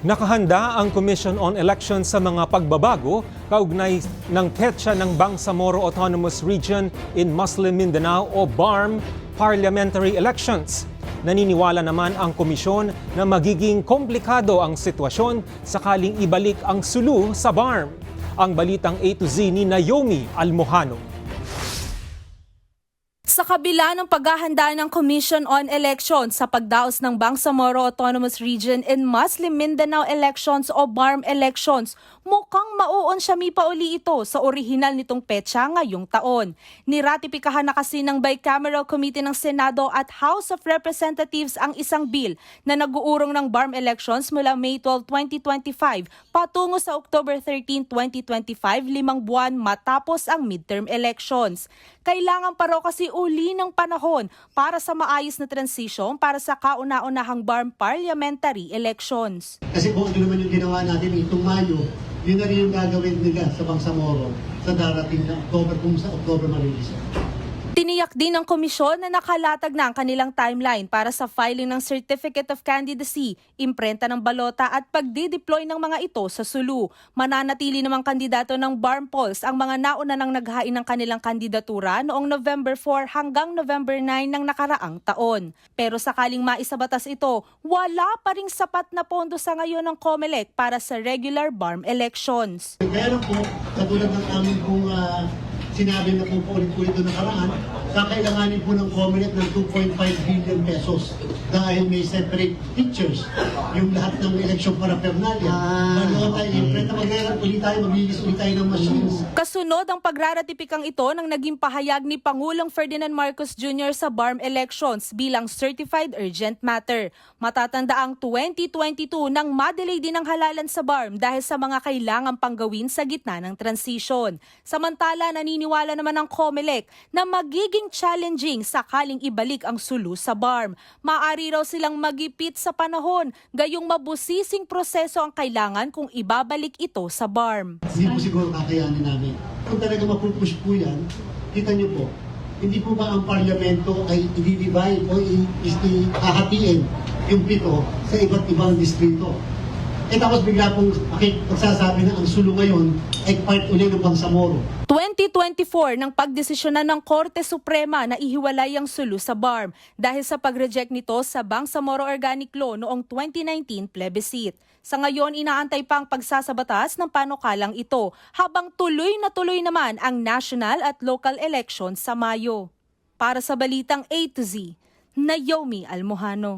Nakahanda ang Commission on Elections sa mga pagbabago kaugnay ng petsa ng Bangsamoro Autonomous Region in Muslim Mindanao o BARM parliamentary elections. Naniniwala naman ang komisyon na magiging komplikado ang sitwasyon sakaling ibalik ang sulu sa BARM. Ang balitang A to Z ni Naomi Almojano. Sa kabila ng paghahanda ng Commission on Elections sa pagdaos ng Bangsamoro Autonomous Region in Muslim Mindanao Elections o BARM elections, mukhang mauunsyami pa uli ito sa orihinal nitong petsa ngayong taon. Niratipikahan na kasi ng Bicameral Committee ng Senado at House of Representatives ang isang bill na nag-uurong ng BARM elections mula May 12, 2025 patungo sa October 13, 2025, 5 buwan matapos ang midterm elections. Kailangan pa raw kasi uli ng panahon para sa maayos na transition para sa kauna-unahang BARM parliamentary elections. Kasi kung ano naman yung ginawa natin itong Mayo, yun na rin yung gagawin nila sa Bangsamoro sa darating na October kung sa October marilis. Tiniyak din ng komisyon na nakalatag na ang kanilang timeline para sa filing ng Certificate of Candidacy, imprenta ng balota at pagdi-deploy ng mga ito sa sulu. Mananatili namang kandidato ng BARM polls ang mga nauna nang naghain ng kanilang kandidatura noong November 4 hanggang November 9 ng nakaraang taon. Pero sakaling maisabatas ito, wala pa ring sapat na pondo sa ngayon ng COMELEC para sa regular BARM elections. Kaya lang po, katulad ng amin kung sinabi na po ulit-ulit doon nakaraan, kakailanganin po ng COMELEC ng 2.5 billion pesos dahil may separate pictures yung lahat ng election paraphernalia. Ano tayo, imprenta ulit tayo, magbibis ulit tayo ng machines. Kasunod ang pagraratipikang ito ng naging pahayag ni Pangulong Ferdinand Marcos Jr. sa BARM elections bilang certified urgent matter. Matatanda ang 2022 nang madelay din ang halalan sa BARM dahil sa mga kailangang panggawin sa gitna ng transition. Samantala, naniniwala naman ang COMELEC na magiging challenging sakaling ibalik ang sulu sa BARM. Maaari raw silang magipit sa panahon, gayong mabusising proseso ang kailangan kung ibabalik ito sa BARM. Hindi po siguro kakayanin namin. Kung talaga mapupush po yan, kita niyo po, hindi po ba ang parlamento ay i-divide o ihahatiin yung pito sa iba't ibang distrito? Tapos bigla pong pagsasabi na ang sulu ngayon ay part uli ng Bangsamoro. 2024 nang pagdesisyonan ng Korte Suprema na ihiwalay ang sulu sa BARM dahil sa pag-reject nito sa Bangsamoro Organic Law noong 2019 plebiscite. Sa ngayon, inaantay pa ang pagsasabatas ng panukalang ito habang tuloy na tuloy naman ang national at local elections sa Mayo. Para sa Balitang A to Z, Naomi Almojano.